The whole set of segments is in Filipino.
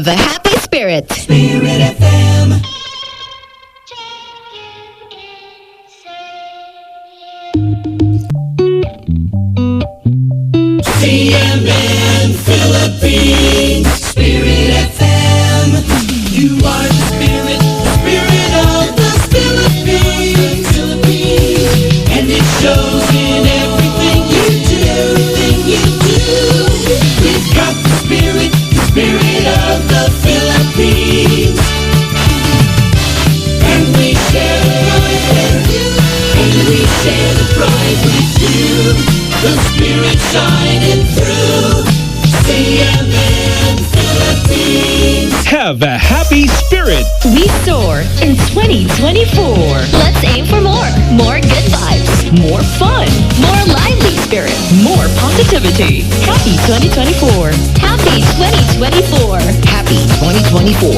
Have a happy spirit. Spirit FM. CMN Philippines. Spirit FM. You are the spirit of the Philippines. And it shows in everything you do. We've got the spirit of the Philippines. And we share the pride with you. The spirit shining through. CMN Philippines. Have a happy spirit. We soar in 2024. Let's aim for more. More good vibes. More fun. More lively spirit. More positivity. Happy 2024. Happy 2024. Happy 2024.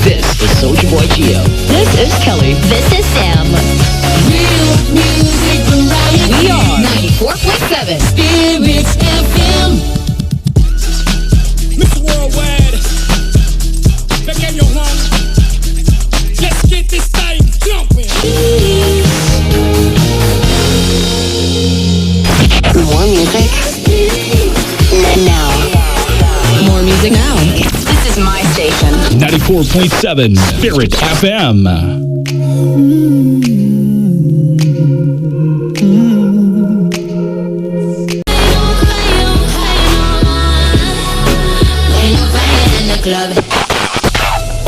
This is Soulja Boy Gio. This is Kelly. This is Sam. Real music variety. We are 94.7 Spirits FM. Mr. Worldwide, pequeño Juan, let's get this thing jumping. More music now. More music now. This is my station. 94.7 Spirit FM.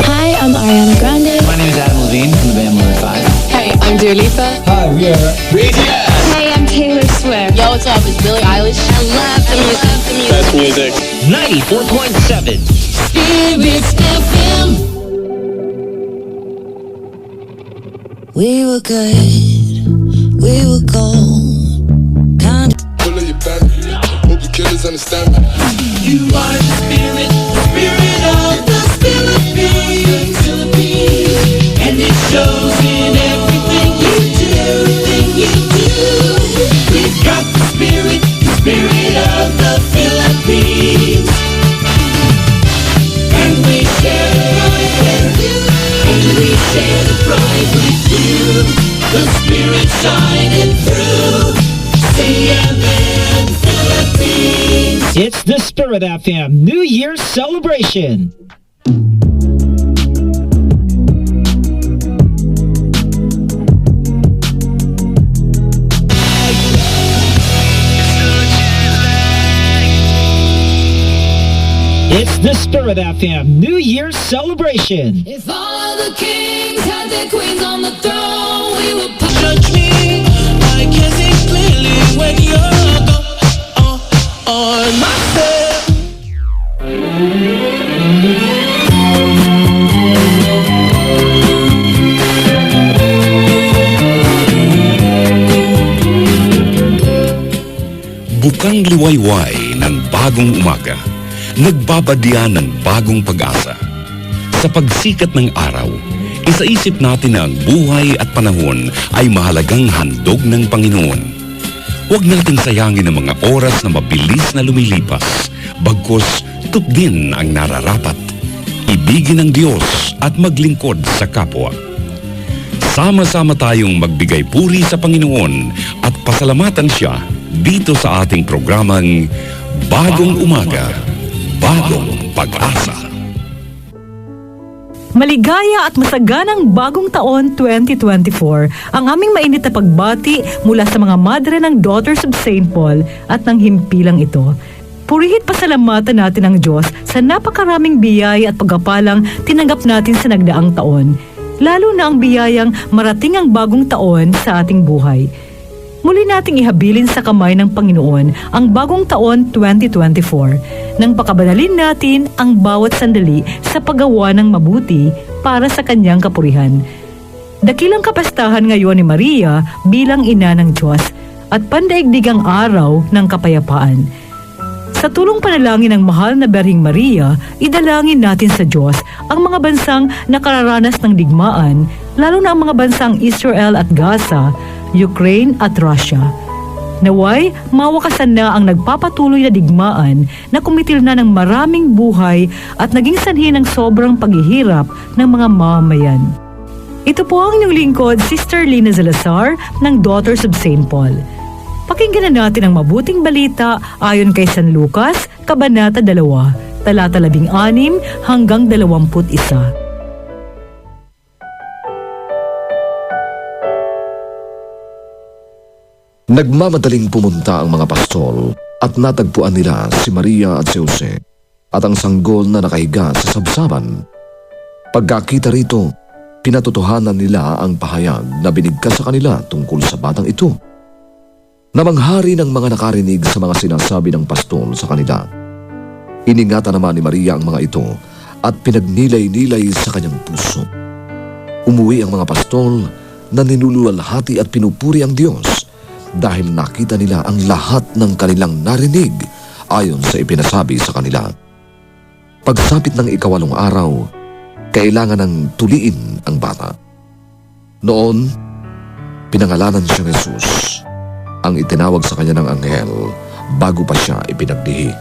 Hi, I'm Ariana Grande. My name is Adam Levine from the band Maroon 5. Hey, I'm Dua Lipa. Hi, we are BTS. Hey, I'm Taylor Swift. Yo, what's up? It's Billie Eilish. I love the music. Best music. 94.7. Spirits FM. We were good, we were gold. Pull up your back, hope the killers understand me. You are the spirit of the Philippines. And it shows in everything you do. We've got the spirit of the Philippines. And we share the pride with you. The spirit shining through. CMN Philippines. It's the Spirit FM New Year's celebration. It's the Spirit FM New Year's celebration. If all of the kings had their queens on the throne, we would Judge me, I can see clearly when you're gone on my bed. Bukang liwayway ng bagong umaga, nagbabadya ng bagong pag-asa. Sa pagsikat ng araw, isaisip natin na ang buhay at panahon ay mahalagang handog ng Panginoon. Huwag nating sayangin ang mga oras na mabilis na lumilipas, bagkus tupdin ang nararapat. Ibigin ang Diyos at maglingkod sa kapwa. Sama-sama tayong magbigay puri sa Panginoon at pasalamatan Siya dito sa ating programang Bagong Umaga, Bagong Pag-asa. Maligaya at masaganang bagong taon 2024 ang aming mainit na pagbati mula sa mga madre ng Daughters of St. Paul at ng himpilang ito. Purihit pasalamatan natin ang Diyos sa napakaraming biyaya at pagkapalang tinanggap natin sa nagdaang taon, lalo na ang biyayang marating ang bagong taon sa ating buhay. Muli nating ihabilin sa kamay ng Panginoon ang bagong taon 2024 nang pakabanalin natin ang bawat sandali sa paggawa ng mabuti para sa kanyang kapurihan. Dakilang kapastahan ngayon ni Maria bilang ina ng Diyos at pandaigdigang araw ng kapayapaan. Sa tulong panalangin ng mahal na Berhing Maria, idalangin natin sa Diyos ang mga bansang nakararanas ng digmaan, lalo na ang mga bansang Israel at Gaza, Ukraine at Russia. Naway, mawakasan na ang nagpapatuloy na digmaan na kumitil na ng maraming buhay at naging sanhi ng sobrang paghihirap ng mga mamamayan. Ito po ang inyong lingkod, Sister Lina Salazar ng Daughters of St. Paul. Pakinggan na natin ang mabuting balita ayon kay San Lucas, Kabanata 2, talata 16 hanggang 21. Nagmamadaling pumunta ang mga pastol at natagpuan nila si Maria at si Jose at ang sanggol na nakahiga sa sabsaban. Pagkakita rito, pinatotohanan nila ang pahayag na binigkas sa kanila tungkol sa batang ito. Namanghari ng mga nakarinig sa mga sinasabi ng pastol sa kanila. Iningatan naman ni Maria ang mga ito at pinagnilay-nilay sa kanyang puso. Umuwi ang mga pastol na ninululwalhati at pinupuri ang Diyos dahil nakita nila ang lahat ng kanilang narinig ayon sa ipinasabi sa kanila. Pagsapit ng 8 araw, kailangan ng tuliin ang bata. Noon, pinangalanan siya Jesus, ang itinawag sa kanya ng anghel bago pa siya ipinagdihi.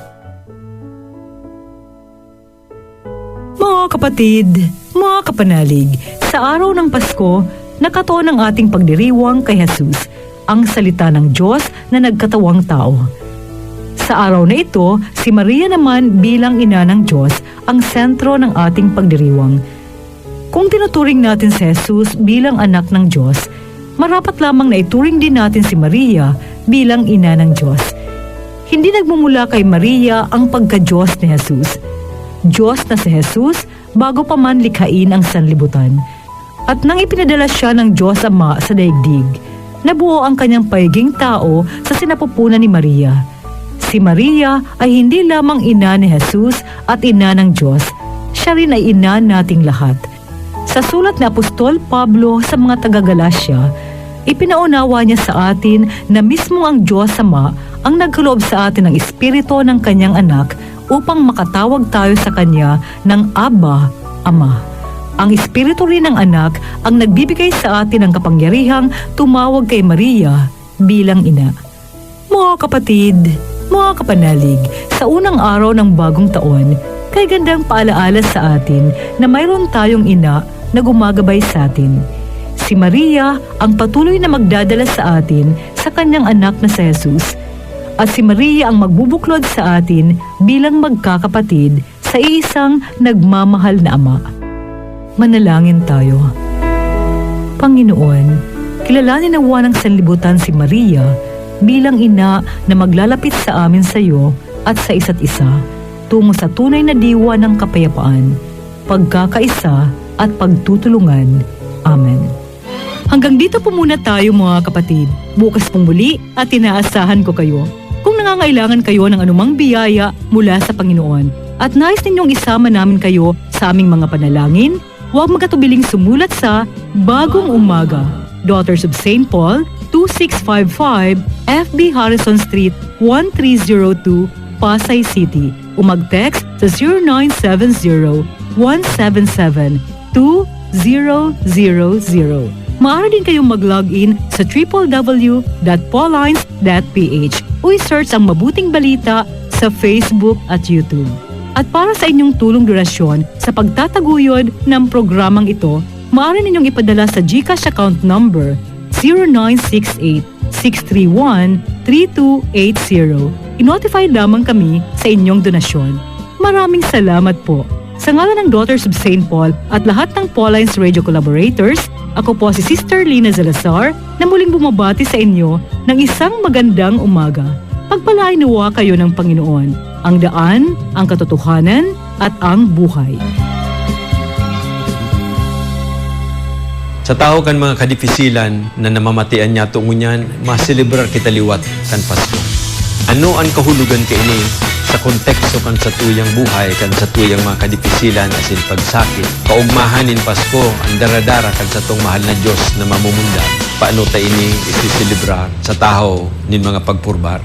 Mga kapatid, mga kapanalig, sa araw ng Pasko, nakatuon ang ating pagdiriwang kay Jesus, ang salita ng Diyos na nagkatawang tao. Sa araw na ito, si Maria naman bilang ina ng Diyos ang sentro ng ating pagdiriwang. Kung tinuturing natin si Jesus bilang anak ng Diyos, marapat lamang na ituring din natin si Maria bilang ina ng Diyos. Hindi nagmumula kay Maria ang pagka-Diyos ni Jesus. Diyos na si Jesus bago pa man likhain ang sanlibutan. At nang ipinadala siya ng Diyos Ama sa daigdig, nabuo ang kanyang pagiging tao sa sinapupunan ni Maria. Si Maria ay hindi lamang ina ni Jesus at ina ng Diyos, siya rin ay ina nating lahat. Sa sulat ni Apostol Pablo sa mga taga-Galacia, ipinaunawa niya sa atin na mismo ang Diyos Ama ang nagkaloob sa atin ng Espiritu ng kanyang anak upang makatawag tayo sa kanya ng Abba, Ama. Ang Espiritu rin ng anak ang nagbibigay sa atin ng kapangyarihang tumawag kay Maria bilang ina. Mga kapatid, mga kapanalig, sa unang araw ng bagong taon, kay gandang paalaala sa atin na mayroon tayong ina na gumagabay sa atin. Si Maria ang patuloy na magdadala sa atin sa kanyang anak na si Jesus. At si Maria ang magbubuklod sa atin bilang magkakapatid sa isang nagmamahal na Ama. Manalangin tayo. Panginoon, kilalanin nawa ng sanlibutan si Maria bilang ina na maglalapit sa amin sa iyo at sa isa't isa tungo sa tunay na diwa ng kapayapaan, pagkakaisa at pagtutulungan. Amen. Hanggang dito po muna tayo mga kapatid. Bukas pong muli at inaasahan ko kayo. Kung nangangailangan kayo ng anumang biyaya mula sa Panginoon at nais ninyong isama namin kayo sa aming mga panalangin, huwag magkatubiling sumulat sa Bagong Umaga, Daughters of St. Paul, 2655 FB Harrison Street, 1302, Pasay City. O mag-text sa 0970-177-2000. Maaari din kayong mag-login sa www.paulines.ph o i-search ang Mabuting Balita sa Facebook at YouTube. At para sa inyong tulong donasyon sa pagtataguyod ng programang ito, maaari ninyong ipadala sa GCash account number 0968-631-3280. I-notify lamang kami sa inyong donasyon. Maraming salamat po. Sa ngalan ng Daughters of St. Paul at lahat ng Paulines Radio collaborators, ako po si Sister Lina Salazar na muling bumabati sa inyo ng isang magandang umaga. Pagpalain nawa kayo ng Panginoon, ang daan, ang katotohanan, at ang buhay. Sa tao kan mga kadifisilan na namamatian niya tungunyan, maselebrar kita liwat kan Pasko. Ano ang kahulugan ka ini sa konteksto kan sa tuyang buhay, kan sa tuyang mga kadifisilan asin pagsakit. Kaugmahanin Pasko, ang daradara kan sa tong mahal na Diyos na mamumunda. Paano ta ini isiselebrar sa tao nin mga pagpurbar.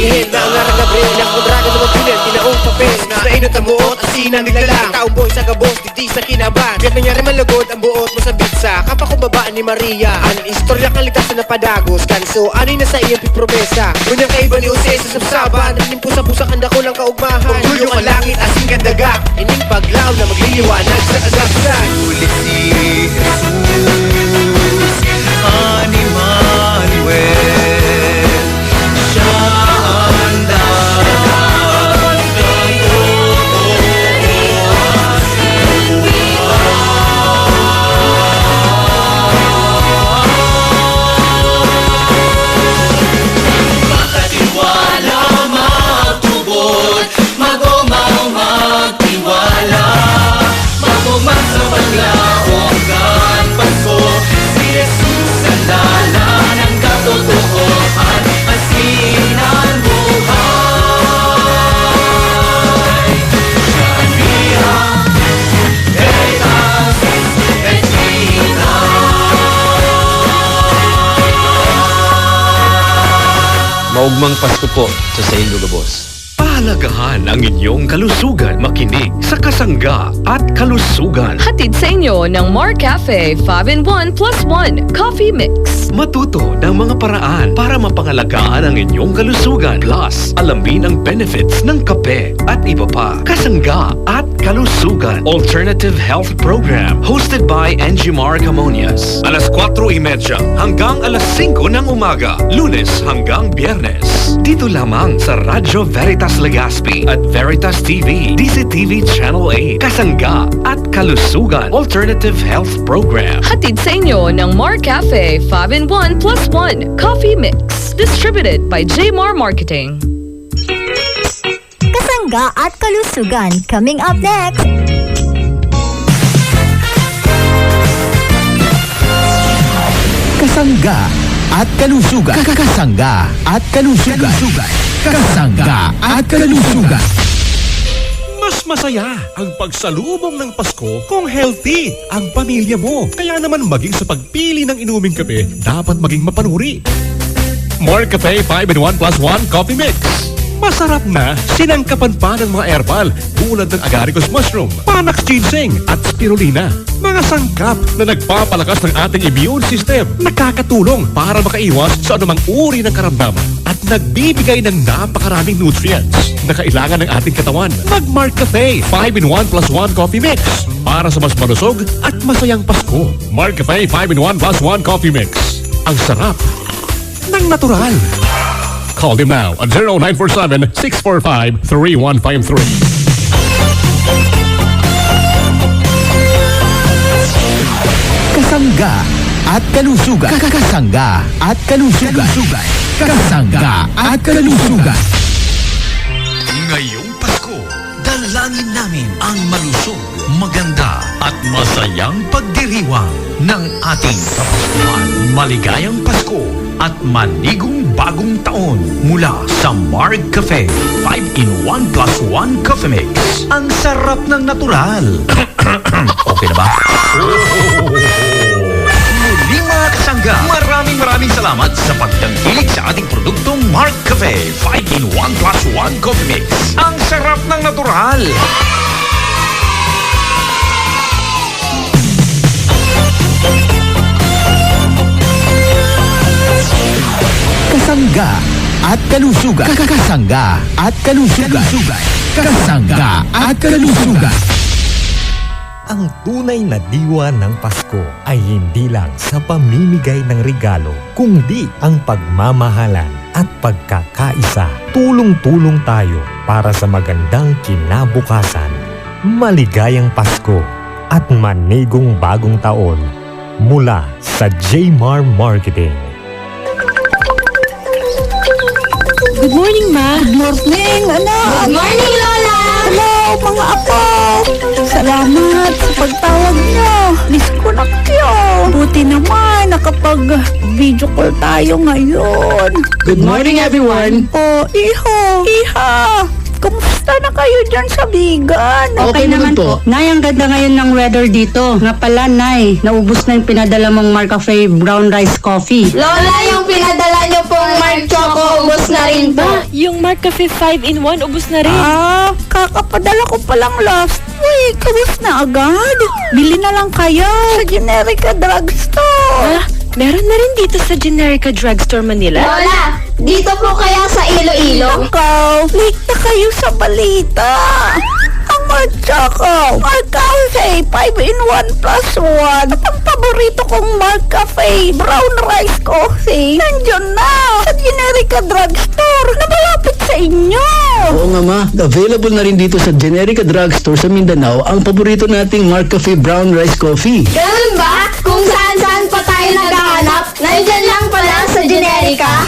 sabihin na ang arang Gabriel ang kontraka sa magpilin, tinaong papel na inot ang buot, asina naglalang taong boy sa gabos, di sa kinaban. Kaya't nangyari malugod ang buot mo sa bitsa, kapakumbabaan ni Maria. Ang istorya kalitasan na padagos, kanso ano'y nasa iyong pipromesa. Kunyang kaiba ni Jose sa sabsaban, nanimpo sa pusa kanda ko lang kaugmahan. Pagdulyo ang langit, asing kandaga, ining paglaw na magliliwanag sa kasapsan. Ulit si Jesus, ani Manuel, siya ang dapat makatiwala, matubod, magumaw, magtiwala, magumag sa paglaong kan Pasko. Si Jesus ang dala ng katotohanan, asinan buhay. Siya ang Via Veritatis et Vita. Maugmang Pasko po sa Saint Lugabos. Pahalagahan ang inyong kalusugan. Makinig sa Kasangga at Kalusugan. Hatid sa inyo ng Mar Cafe 5-in-1 plus 1 Coffee Mix. Matuto ng mga paraan para mapangalagaan ang inyong kalusugan. Plus, alamin ang benefits ng kape at iba pa. Kasangga at Kalusugan Alternative Health Program hosted by Engimar Camonias. Alas 4:30 hanggang alas 5 ng umaga. Lunes hanggang Biyernes. Dito lamang sa Radyo Veritas Legazpi at Veritas TV, DCTV Channel 8. Kasangga at Kalusugan Alternative Health Program. Hatid sa inyo ng Mar Cafe 5-in-1 plus 1 Coffee Mix. Distributed by Jmar Marketing. Kasangga at Kalusugan coming up next. Kasangga at Kalusugan. Kasangga at Kalusugan. Kasangga at Kalusugan. Mas masaya ang pagsalubong ng Pasko kung healthy ang pamilya mo. Kaya naman maging sa pagpili ng inuming kape, dapat maging mapanuri. Mar Cafe 5-in-1 plus 1 Coffee Mix. Masarap na, sinangkapan pa ng mga herbal tulad ng agaricus mushroom, panax ginseng at spirulina. Mga sangkap na nagpapalakas ng ating immune system, nakakatulong para makaiwas sa anumang uri ng karamdaman at nagbibigay ng napakaraming nutrients na kailangan ng ating katawan. Mag-Mar Cafe 5-in-1 plus 1 Coffee Mix para sa mas malusog at masayang Pasko. Mar Cafe 5-in-1 plus 1 Coffee Mix. Ang sarap ng natural. Call them now at 0947-645-3153. Kasangga at Kalusugan. Kasangga at Kalusugan. Kasangga at Kalusugan. Ngayong Pasko, dalangin namin ang malusog, maganda at masayang pagdiriwang ng ating Kapaskuhan. Maligayang Pasko at manigong bagong taon mula sa Mar Cafe 5-in-1 plus 1 Coffee Mix. Ang sarap ng natural. Okay na ba? Muli mga kasangga, maraming salamat sa pagtangkilik sa ating produktong Mar Cafe 5-in-1 plus 1 Coffee Mix. Ang sarap ng natural. Kasangga at Kalusugan. Kasangga at Kalusugan. Kasangga at Kalusugan. Ang tunay na diwa ng Pasko ay hindi lang sa pamimigay ng regalo, kundi ang pagmamahalan at pagkakaisa. Tulong-tulong tayo para sa magandang kinabukasan. Maligayang Pasko at manigong bagong taon mula sa Jmar Marketing. Good morning, Ma. Good morning, anak. Good morning, Lola. Hello, mga apo. Salamat sa pagtawag niyo. Miss ko na kayo. Buti naman, nakapag-video call tayo ngayon. Good morning, everyone. Oh, Iha. Kumusta na kayo dyan sa Bigan? Okay naman po. Nay, ang ganda ngayon ng weather dito. Nga pala, Nay, naubos na yung pinadala mong Mar Cafe brown rice coffee. Lola, yung pinadala niyo pong Mar Mark Choco, ubos na rin po. Yung Mark Cafe 5-in-1, ubos na rin. Kakapadala ko palang last week. Ubos na agad. Bili na lang kayo sa Generica Drugstore. Meron na rin dito sa Generica Drugstore Manila. Lola, dito po kaya sa Iloilo? Ikaw, late na kayo sa balita. Ang Mark Choco, Mark Cafe 5-in-1 plus 1. At ang paborito kong Mark Cafe brown rice coffee, nandiyan na sa Generica Drugstore na malapit sa inyo. Oo nga ma, available na rin dito sa Generica Drugstore sa Mindanao ang paborito nating Mark Cafe brown rice coffee. Ganun ba? Kung saan-saan pa tayo naghahanap, nandiyan lang pala sa Generica.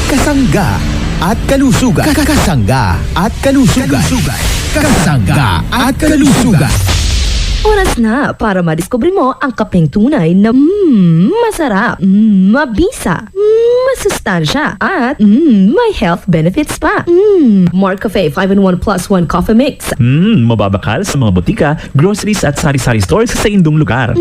Kasangga at kalusugan. Kasangga at kalusugan. Kasangga at kalusugan. Oras na para madiskubre mo ang kapeng tunay na masarap, mabisa, masustansya, at may health benefits pa. Mark Cafe 5-in-1 plus 1 coffee mix. Mababakal sa mga botika, groceries at sari-sari stores sa indong lugar.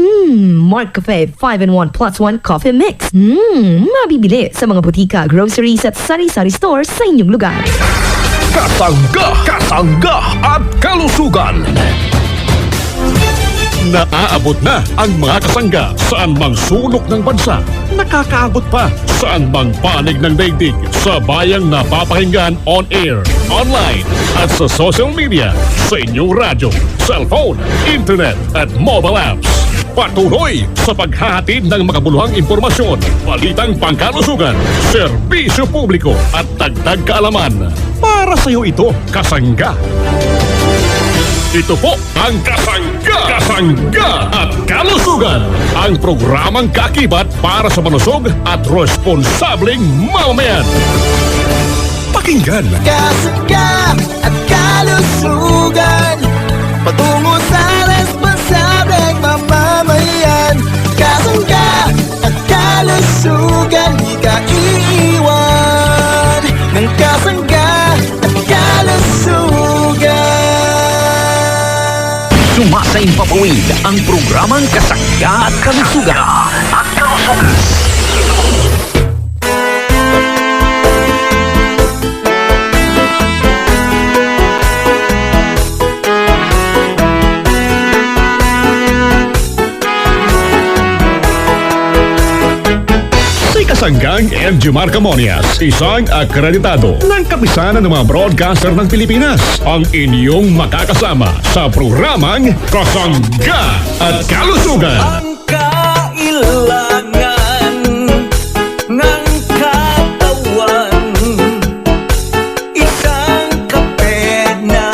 Mark Cafe 5-in-1 plus 1 coffee mix. Mabibili sa mga botika, groceries at sari-sari stores sa inyong lugar. Kasangga at kalusugan. Naaabot na ang mga kasangga saan mang sulok ng bansa. Nakakaabot pa saan mang panig ng daigdig sa bayang napapakinggan on air, online at sa social media, sa inyong radyo, cellphone, internet at mobile apps. Patuloy sa paghahatid ng makabuluhang impormasyon, balitang pangkalusugan, serbisyo publiko at dagdag kaalaman. Para sa iyo ito, Kasangga. Ito po ang Kasangga at Kalusugan, ang programang kaakibat para sa malusog at responsableng mamamayan. Pakinggan. Kasangga at kalusugan, patungo sa responsableng mamamayan. Kasangga at kalusugan, di ka iiwan ng kasangga at kalusugan. Sumasayang papawid ang programang Kasangga at Kalusugan. Kasanggang LG Marcamonias, isang akreditado ng kapisanan ng mga broadcaster ng Pilipinas, ang inyong makakasama sa programang Kasangga at Kalusugan. Ang kailangan ng katawan, isang kape na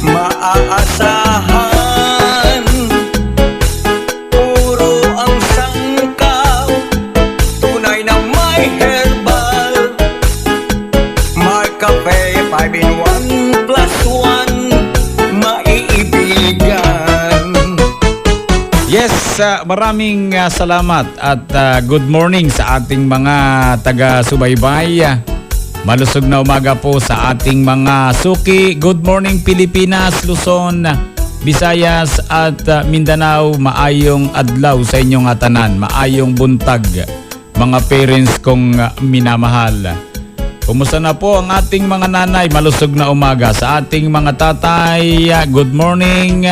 maaasahan. Puro ang sangkaw, tunay na may herbal. Mark Cafe 5-in-1 plus 1, maiibigan. Yes, maraming salamat at good morning sa ating mga taga-subaybay. Malusog na umaga po sa ating mga suki. Good morning Pilipinas, Luzon, Visayas at Mindanao. Maayong adlaw sa inyong tanan. Maayong buntag, mga parents kong minamahal. Kumusta na po ang ating mga nanay? Malusog na umaga. Sa ating mga tatay, good morning.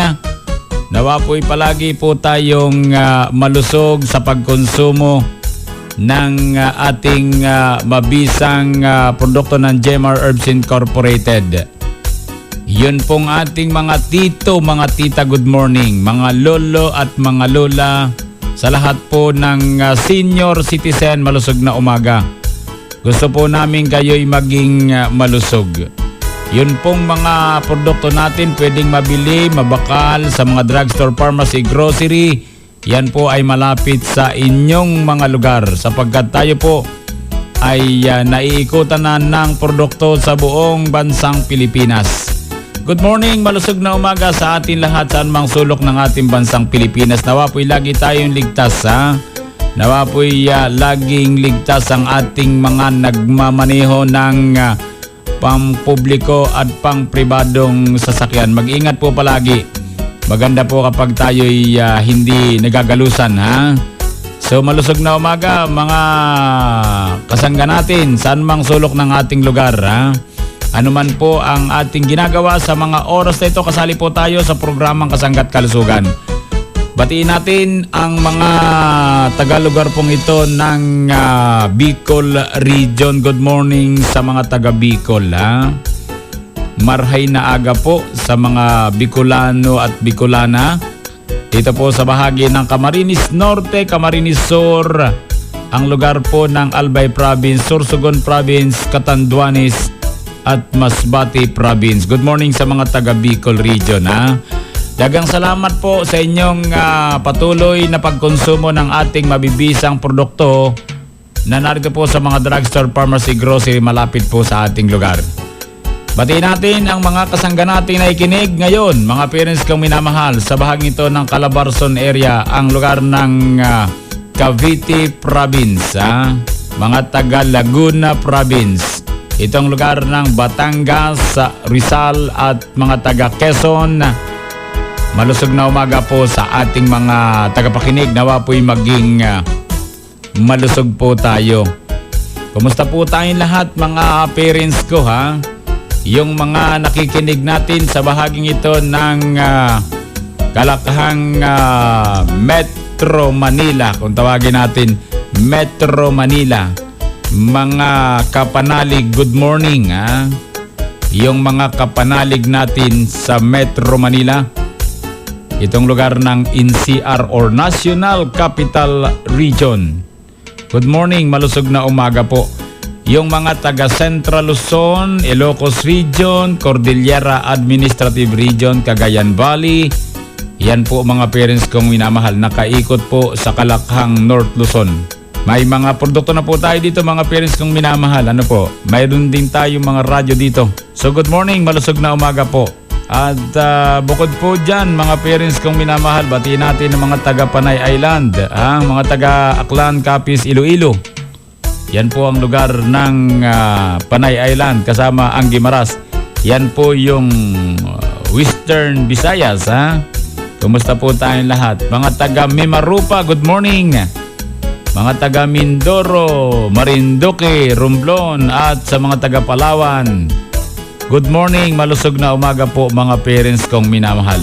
Nawa po'y palagi po tayong malusog sa pagkonsumo ng ating mabisang produkto ng Jemar Herbs Incorporated. Yun pong ating mga tito, mga tita, good morning. Mga lolo at mga lola, sa lahat po ng senior citizen, malusog na umaga. Gusto po namin kayo'y maging malusog. Yun pong mga produkto natin pwedeng mabili, mabakal sa mga drugstore, pharmacy, grocery. Yan po ay malapit sa inyong mga lugar sapagkat tayo po ay naiikutan na ng produkto sa buong bansang Pilipinas. Good morning, malusog na umaga sa atin lahat saan mang sulok ng ating bansang Pilipinas. Nawa po'y lagi tayong ligtas, ha? Nawa po'y laging ligtas ang ating mga nagmamaneho ng pampubliko at pangpribadong sasakyan. Mag-ingat po palagi. Maganda po kapag tayo'y hindi nagagalusan, ha? So malusog na umaga mga kasangga natin saan mang sulok ng ating lugar, ha? Ano man po ang ating ginagawa sa mga oras na ito, kasali po tayo sa programang Kasangga't Kalusugan. Batiin natin ang mga taga-lugar pong ito ng Bicol Region. Good morning sa mga taga-Bicol, ha? Marhay na aga po sa mga Bicolano at Bicolana. Dito po sa bahagi ng Camarines Norte, Camarines Sur, ang lugar po ng Albay Province, Sorsogon Province, Catanduanes at Masbate Province. Good morning sa mga taga Bicol Region, ha? Dagang salamat po sa inyong patuloy na pagkonsumo ng ating mabibisang produkto na narito po sa mga drugstore, pharmacy, grocery malapit po sa ating lugar. Batiin natin ang mga kasangga natin na ikinig ngayon, mga parents kong minamahal, sa bahagi ito ng Calabarzon area, ang lugar ng Cavite Province, ha? Mga taga Laguna Province, itong lugar ng Batangas, Rizal at mga taga Quezon. Malusog na umaga po sa ating mga tagapakinig. Nawa po'y maging malusog po tayo. Kumusta po tayong lahat mga parents ko, ha? Yung mga nakikinig natin sa bahaging ito ng kalakahang Metro Manila, kung tawagin natin Metro Manila, mga kapanalig, good morning, ha? Yung mga kapanalig natin sa Metro Manila, itong lugar ng NCR or National Capital Region. Good morning, malusog na umaga po. Yung mga taga Central Luzon, Ilocos Region, Cordillera Administrative Region, Cagayan Valley, yan po mga parents kong minamahal, nakaikot po sa kalakhang North Luzon. May mga produkto na po tayo dito mga parents kong minamahal. Ano po? Mayroon din tayong mga radyo dito. So good morning, malusog na umaga po. At bukod po dyan mga parents kong minamahal, batiin natin ang mga taga Panay Island, ang mga taga Aklan, Capiz, Iloilo. Yan po ang lugar ng Panay Island kasama ang Guimaras. Yan po yung Western Visayas, ha? Kumusta po tayong lahat? Mga taga Mimarupa, good morning. Mga taga Mindoro, Marinduque, Romblon at sa mga taga Palawan, good morning, malusog na umaga po mga parents kong minamahal.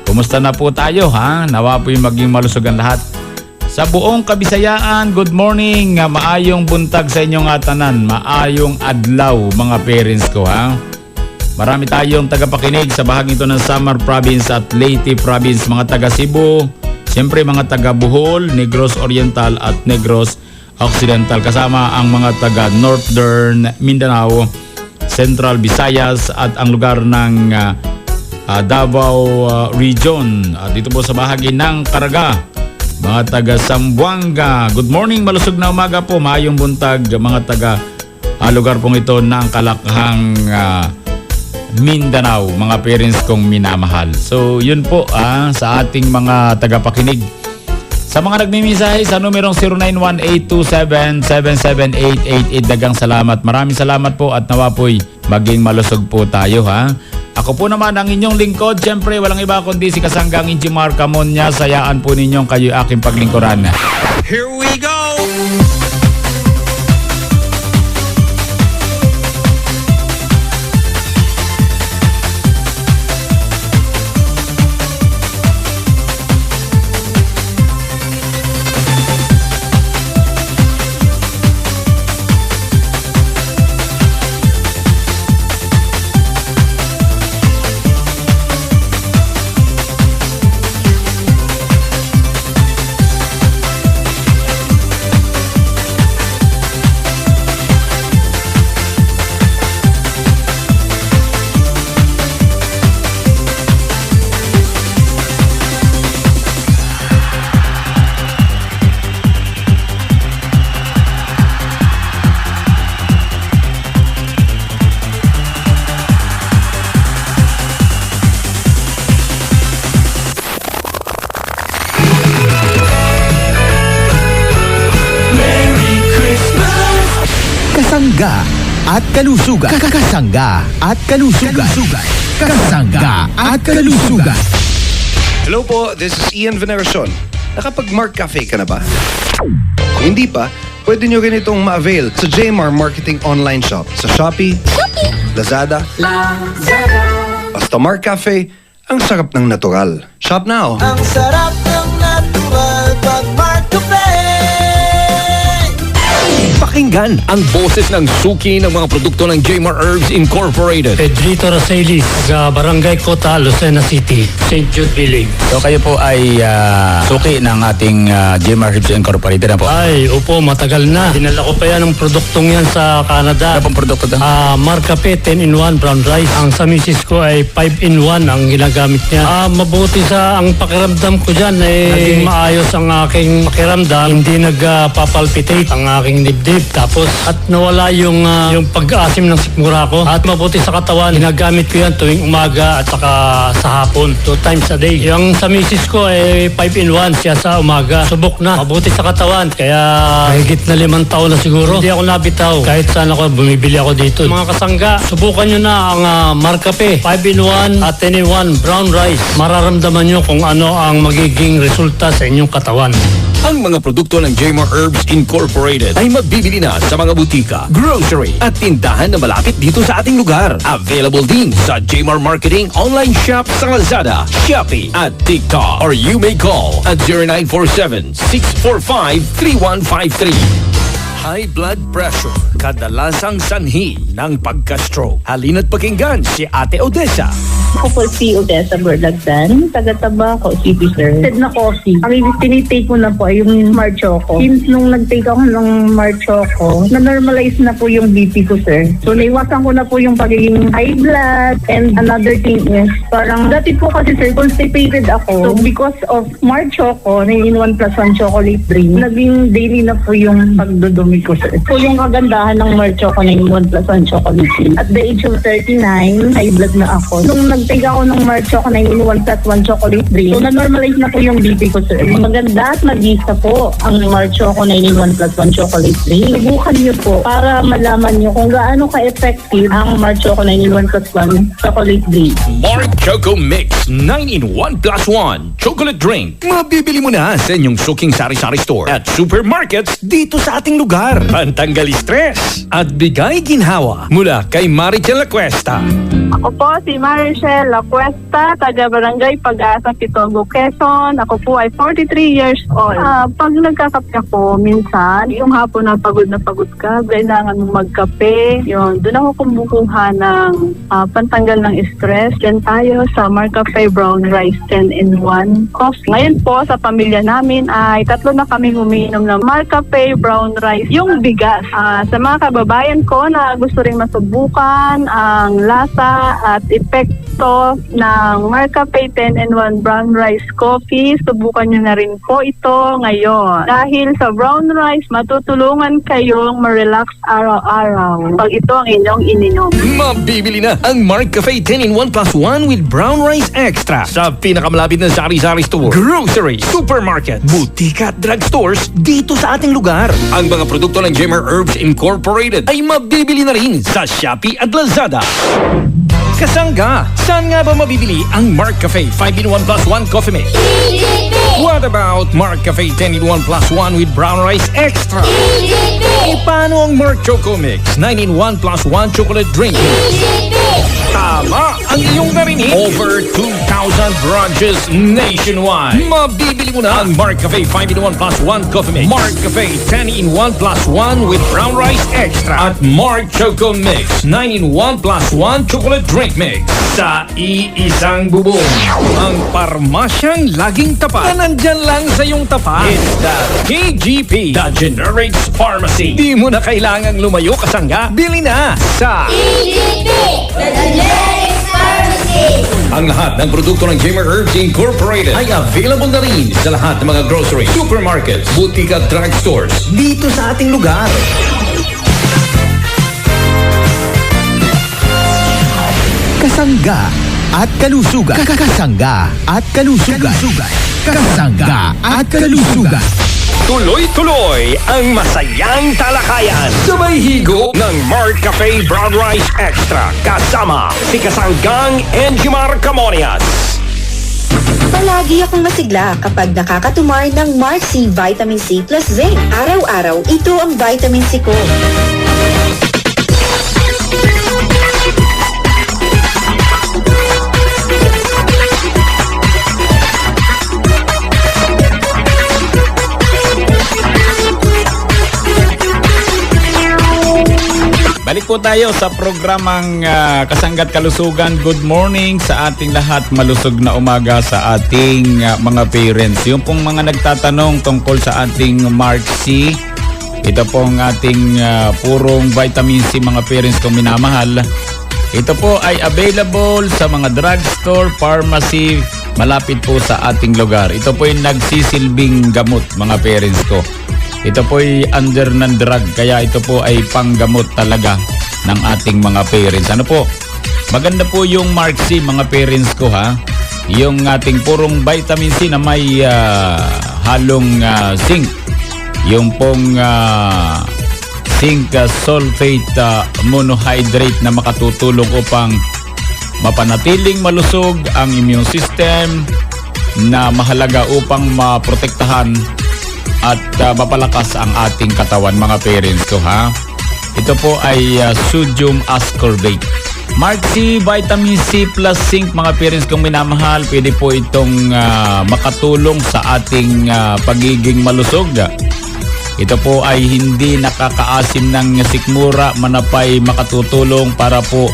Kumusta na po tayo, ha? Nawa po yung maging malusog ang lahat. Sa buong Kabisayaan, good morning, maayong buntag sa inyong atanan, maayong adlaw mga parents ko, ha? Marami tayong tagapakinig sa bahagi ito ng Samar Province at Leyte Province, mga taga Cebu, siyempre mga taga Bohol, Negros Oriental at Negros Occidental, kasama ang mga taga Northern Mindanao, Central Visayas at ang lugar ng Davao Region. Dito po sa bahagi ng Caraga, mga taga Zamboanga, good morning, malusog na umaga po, maayong buntag mga taga lugar pong ito ng kalakhang Mindanao, mga parents kong minamahal. So yun po sa ating mga tagapakinig. Sa mga nagmimisahe sa numerong 091827778888, dagang salamat. Maraming salamat po at nawa po'y maging malusog po tayo, ha? Ako po naman ang inyong lingkod. Siyempre, walang iba kundi si Kasanggang Injimar Camonya. Sayaan po ninyong kayo aking paglingkuran. Here we go! Kasangga at kalusugan. Kasangga at kalusugan. Kasangga at kalusugan. Hello po, this is Ian Veneracion. Nakapag-Mark Cafe ka na ba? Kung hindi pa, pwede nyo rin itong ma-avail sa JMR Marketing Online Shop sa Shopee, Lazada, basta Mark Cafe, ang sarap ng natural. Shop now! Ang sarap ng natural pag Mark Cafe. Pakinggan ang boses ng suki ng mga produkto ng JMR Herbs Incorporated. Pedrito Rosales, taga Barangay Cota, Lucena City, St. Jude Billing. So kayo po ay suki ng ating JMR Herbs Incorporated na po? Ay, upo, matagal na. Dinala ko pa yan ng produktong yan sa Canada. Ano pong produkto doon? Mark Cafe 10-in-1 brown rice. Ang sa misis ko ay 5-in-1 ang ginagamit niya. Mabuti sa ang pakiramdam ko dyan. Naging maayos ang aking pakiramdam. Hindi nagpapalpitate ang aking dibdib. Tapos at nawala yung pag-asim ng sikmura ko. At mabuti sa katawan, ginagamit ko yan tuwing umaga at saka sa hapon. 2 times a day. Yung sa misis ko ay 5-in-1 siya sa umaga. Subok na. Mabuti sa katawan. Kaya higit na 5 taon na siguro. Hindi ako nabitaw. Kahit saan ako, bumibili ako dito. Mga kasangga, subukan nyo na ang Mark Cafe 5-in-1 at 10-in-1 brown rice. Mararamdaman nyo kung ano ang magiging resulta sa inyong katawan. Ang mga produkto ng JMR Herbs Incorporated ay mabibili na sa mga butika, grocery at tindahan na malapit dito sa ating lugar. Available din sa JMR Marketing Online Shop sa Lazada, Shopee at TikTok. Or you may call at 0947-645-3153. High blood pressure, kadalasang sanhi ng pagka-stroke. Halina't pakinggan si Ate Odessa. Ako po si Odessa Borlagdan, taga-Tabaco City, sir. Said na coffee. Ang tinitake ko na po ay yung Marchoco. Since nung nag-take ako ng Marchoco, na-normalize na po yung BP ko, sir. So, naiwasan ko na po yung pagiging high blood. And another thing is, parang dati po kasi, sir, constipated ako. So, because of Marchoco, 9-in-1 plus 1 chocolate drink, naging daily na po yung pagdudumi ko, sir. So, yung kagandahan ng Marchoco, 9-in-1 plus 1 chocolate drink. At the age of 39, high blood na ako. Nung nag-take ako ng Marchoco 9-in-1 plus 1 chocolate drink, so na-normalize na po yung BP ko, sir. Maganda at mag-isa po ang Marchoco 9-in-1 plus 1 chocolate drink. Subukan niyo po para malaman niyo kung gaano ka-effective ang Marchoco 9-in-1 plus 1 chocolate drink. Mark Choco Mix 9-in-1 plus 1 chocolate drink. Mabibili mo na sa inyong suking sari-sari store at supermarkets dito sa ating lugar. Pantanggal stress at bigay ginhawa mula kay Marichel Lacuesta. Ako po si Marichel Lacuesta, taga Barangay Pag-asa, Pitogo, Quezon. Ako po ay 43 years old. Pag nagkakape ako, minsan, yung hapon na pagod ka, kailangan mo magkape. Yun, doon ako kumukuha ng pantanggal ng stress. Diyan tayo sa Mark Cafe Brown Rice 10-in-1 coffee. Ngayon po, sa pamilya namin ay 3 na kami umiinom ng Mark Cafe Brown Rice, yung bigas. Sa mga kababayan ko na gusto ring masubukan ang lasa at epekto ng Mark Cafe 10-in-1 Brown Rice Coffee, subukan nyo na rin po ito ngayon. Dahil sa brown rice, matutulungan kayong ma-relax araw-araw pag ito ang inyong ininom. Mabibili na ang Mark Cafe 10-in-1 plus 1 with brown rice extra sa pinakamalapit na sari-sari store, grocery, supermarket, butika at drugstores dito sa ating lugar. Ang mga produkto ng JMR Herbs Incorporated ay mabibili na rin sa Shopee at Lazada. Kasangga, saan nga ba mabibili ang Mark Cafe 5-in-1 plus 1 coffee mix? What about Mark Cafe 10-in-1 plus 1 with brown rice extra? Paano ang Mark Choco Mix 9-in-1 plus 1 chocolate drink? Tama ang iyong narinig. Over 2,000 branches nationwide. Mabibili mo na ang Mark Cafe 5-in-1 plus 1 coffee mix, Mark Cafe 10-in-1 plus 1 with brown rice extra, at Mark Choco Mix 9-in-1 plus 1 chocolate drink mix sa iisang bubong. Ang parmasyang laging tapat na nandyan lang sa iyong tapat. It's the KGP, the Generics Pharmacy. Di mo na kailangang lumayo, kasangga. Bili na sa KGP, the Generics Pharmacy. Ang lahat ng produkto ng JMR Herbs Incorporated ay available na rin sa lahat ng mga grocery, supermarkets, butika at drugstores dito sa ating lugar. Kasangga at kalusugan. Kasangga at kalusugan. Kasangga at kalusugan. Tuloy-tuloy ang masayang talakayan. Sabay higo ng Mark Cafe Brown Rice Extra kasama si Kasanggang Enjimar Camonias. Palagi akong masigla kapag nakakatumar ng Mark C Vitamin C plus Zinc. Araw-araw, ito ang vitamin C ko. Balik po tayo sa programang Kasangga't Kalusugan. Good morning sa ating lahat. Malusog na umaga sa ating mga parents. Yung pong mga nagtatanong tungkol sa ating Mark C, ito pong ating purong vitamin C mga parents kong minamahal. Ito po ay available sa mga drugstore, pharmacy, malapit po sa ating lugar. Ito po ay nagsisilbing gamot mga parents ko. Ito po ay under ng drug, kaya ito po ay panggamot talaga ng ating mga parents. Ano po? Maganda po yung Mark C mga parents ko ha. Yung ating purong vitamin C na may halong zinc. Yung pong zinc sulfate monohydrate na makatutulong upang mapanatiling malusog ang immune system na mahalaga upang maprotektahan at mapalakas ang ating katawan mga parents ko ha. Ito po ay sodium ascorbate. Mark C Vitamin C plus Zinc mga parents kong minamahal, pwede po itong makatulong sa ating pagiging malusog. Ito po ay hindi nakakaasim ng sikmura, manapay makatutulong para po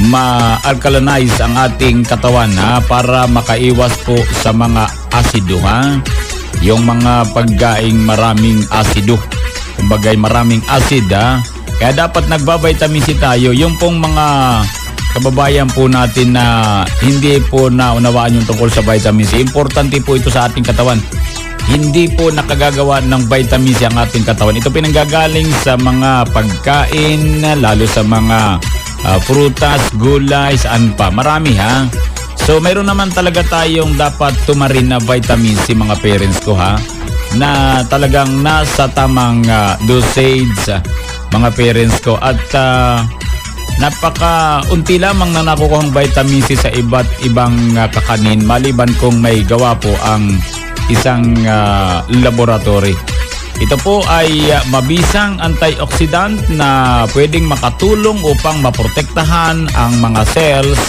ma-alkalinize ang ating katawan ha, para makaiwas po sa mga asido ha. Yung mga pagkaing maraming asido, kumbagay maraming acid ha. Kaya dapat nagba-vitamin C tayo. Yung pong mga kababayan po natin na hindi po naunawaan yung tungkol sa vitamin C, importante po ito sa ating katawan. Hindi po nakagagawa ng vitamin C ang ating katawan. Ito pinanggagaling sa mga pagkain, lalo sa mga prutas, gulay, saan pa. Marami ha. So mayroon naman talaga tayong dapat tumarin na vitamin C mga parents ko ha, na talagang nasa tamang dosage mga parents ko. At napaka-unti lamang na nakukuhang vitamin C sa iba't ibang kakanin, maliban kung may gawa po ang isang laboratory. Ito po ay mabisang antioxidant na pwedeng makatulong upang maprotektahan ang mga cells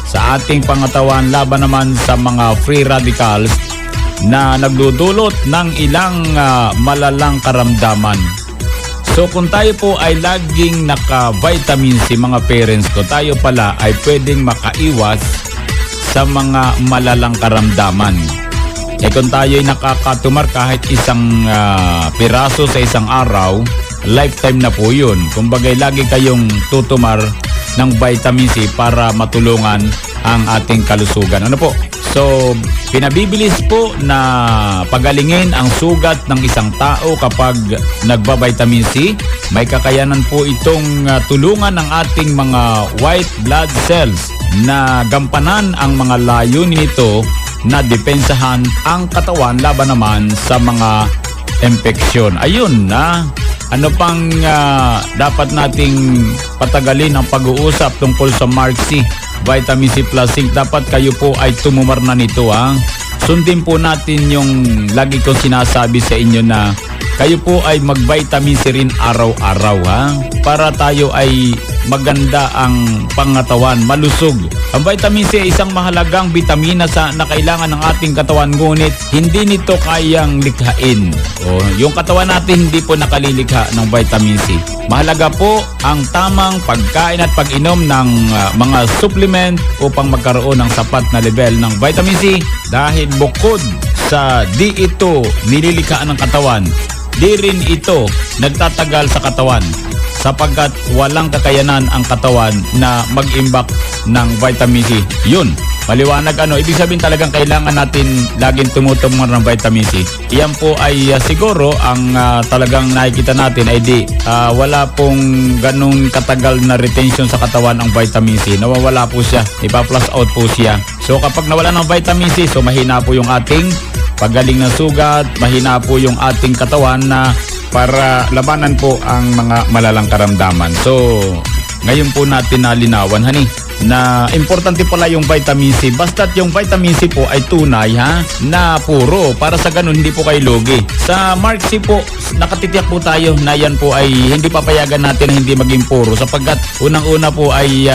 sa ating pangatawan laban naman sa mga free radicals na nagdudulot ng ilang malalang karamdaman. So kung tayo po ay laging naka-vitamin C mga parents ko, tayo pala ay pwedeng makaiwas sa mga malalang karamdaman. Kung tayo ay nakakatumar kahit isang piraso sa isang araw, lifetime na po yun. Kumbaga lagi kayong tutumar ng vitamin C para matulungan ang ating kalusugan. Ano po? So, pinabibilis po na pagalingin ang sugat ng isang tao kapag nagba-vitamin C. May kakayanan po itong tulungan ng ating mga white blood cells na gampanan ang mga layunin nito na depensahan ang katawan laban naman sa mga infeksyon. Ayun na. Ano pang dapat nating patagalin ang pag-uusap tungkol sa Mark C Vitamin C plus Zinc? Dapat kayo po ay tumumar na nito ha. Sundin po natin yung lagi kong sinasabi sa inyo na kayo po ay mag-vitamin C rin araw-araw ha, para tayo ay maganda ang pangatawan, malusog. Ang vitamin C ay isang mahalagang bitamina na kailangan ng ating katawan, ngunit hindi nito kayang likhain. Yung katawan natin hindi po nakalilikha ng vitamin C. Mahalaga po ang tamang pagkain at pag-inom ng mga supplement upang magkaroon ng sapat na level ng vitamin C, dahil bukod sa di ito nililikhaan ng katawan, di rin ito nagtatagal sa katawan, sapagkat walang kakayanan ang katawan na mag-imbak ng vitamin C. Yun, maliwanag ibig sabihin talagang kailangan natin laging tumutumor ng vitamin C. Iyan po ay siguro ang talagang nakikita natin ay wala pong ganong katagal na retention sa katawan ang vitamin C. Nawawala po siya, ipa-plus out po siya. So kapag nawala ng vitamin C, so mahina po yung ating pagaling ng sugat, mahina po yung ating katawan na para labanan po ang mga malalang karamdaman. So, ngayon po natin nalinawan, na importante pala yung vitamin C. Basta't yung vitamin C po ay tunay ha, na puro. Para sa ganun hindi po kayo lugi. Sa Mark C po, nakatitiyak po tayo na yan po ay hindi papayagan natin na hindi maging puro sapagkat unang-una po ay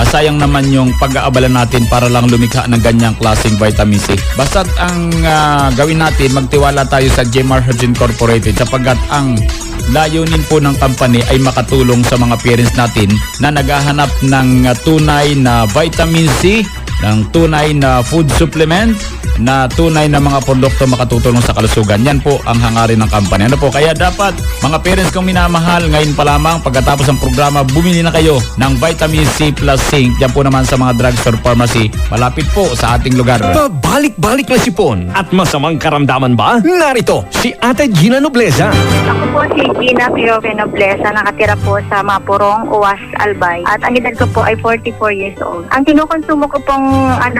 sayang naman yung pag-aabala natin para lang lumikha ng ganyang klaseng vitamin C. Basta't ang gawin natin, magtiwala tayo sa JMR Herbs Incorporated sapagkat ang layunin po ng company ay makatulong sa mga parents natin na naghahanap ng tunay na vitamin C, ng tunay na food supplement, na tunay na mga produkto makatutulong sa kalusugan. Yan po ang hangarin ng company. Ano po? Kaya dapat, mga parents kong minamahal, ngayon pa lamang, pagkatapos ng programa, bumili na kayo ng vitamin C plus zinc. Yan po naman sa mga drugstore pharmacy. Malapit po sa ating lugar. Pabalik-balik na sipon at masamang karamdaman ba? Narito, si Ate Gina Nobleza. Ako po si Gina Pirope Nobleza, nakatira po sa Mapurong, Uwas, Albay. At ang edad ko po ay 44 years old. Ang kinukonsumo ko pong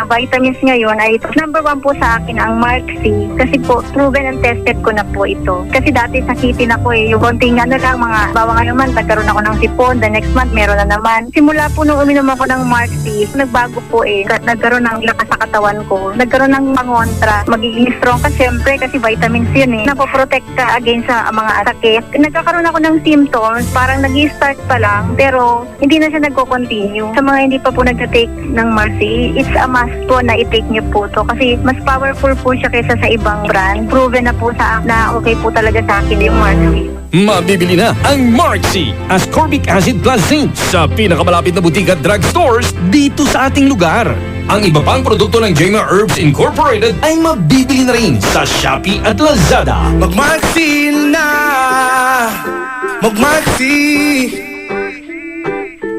vitamins ngayon ay number 1 po sa akin ang Mark C. Kasi po, proven and tested ko na po ito. Kasi dati sakitin ako yung konting lang, mga bawa nga naman, nagkaroon ako ng sipon, the next month meron na naman. Simula po nung uminom ako ng Mark C, nagbago po nagkaroon ng lakas sa katawan ko, nagkaroon ng pangontra, magiging strong ka siyempre kasi vitamins yun napoprotect ka against sa mga sakit. Nagkakaroon ako ng symptoms, parang nag-start pa lang, pero hindi na siya nagko-continue. Sa mga hindi pa po nagka-take ng Mark C, it's a must po na i-take niyo po to kasi mas powerful po siya kaysa sa ibang brand. Proven na po na okay po talaga sa akin yung Mark C. Mabibili na ang Mark C Ascorbic Acid Plus Zinc sa pinakamalapit na butika at drugstores dito sa ating lugar. Ang iba pang produkto ng JMR Herbs Incorporated ay mabibili na rin sa Shopee at Lazada. Mag-Mark C na, mag-Mark C,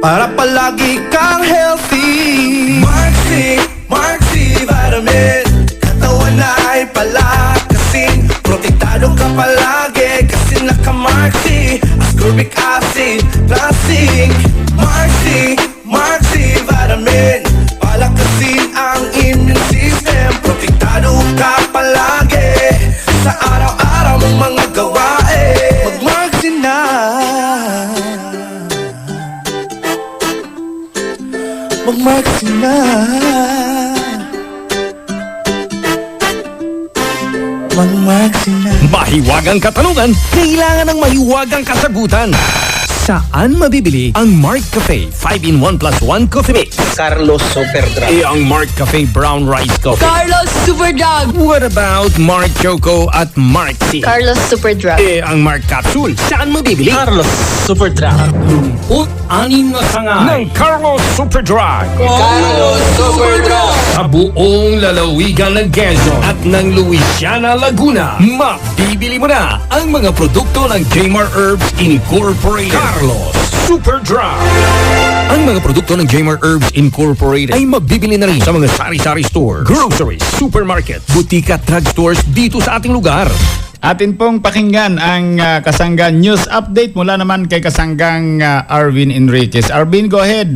para palagi kang healthy. Mark C vitamin, katawan na ay palakasin, protektado ka palagi kasi naka-Mark C Ascorbic Acid Plus Zinc. Mark C vitamin, palakasin ang immune system, protektado ka palagi sa araw-araw mong mga gawain. Mag-Mark C na, mag-Mark C na, mag-Mark C na. Mahiwagang katanungan, kailangan ng mahiwagang kasagutan. Saan mabibili ang Mark Cafe 5-in-1 plus 1 coffee mix? Carlos Super Drug. Ang Mark Cafe Brown Rice Coffee. Carlos Super Drug. What about Mark Choco at Mark C? Carlos Super Drug. Ang Mark Capsule, saan mabibili? Carlos Super Drug. 36 na sangay ng Carlos Super Drug. Carlos Super Drug. Sa buong lalawigan ng Quezon at ng Louisiana, Laguna, mabibili mo na ang mga produkto ng JMR Herbs Incorporated. Carlos Super Drug. Ang mga produkto ng JMR Herbs Incorporated ay mabibili na rin sa mga sari-sari stores, groceries, supermarket, butika at drugstores dito sa ating lugar. Atin pong pakinggan ang Kasangga News Update mula naman kay Kasanggang Arvin Enriquez. Arvin, go ahead.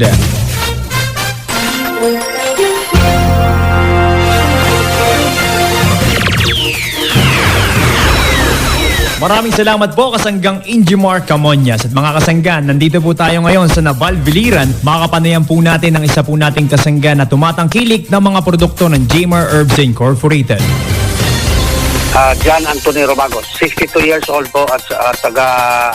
Maraming salamat po Kasanggang Injimar Camonias. At mga kasanggan, nandito po tayo ngayon sa Naval Biliran. Makakapanayan po natin ang isa po nating kasanggan na tumatangkilik ng mga produkto ng JMR Herbs Incorporated. John Anthony Romagos, 62 years old po at taga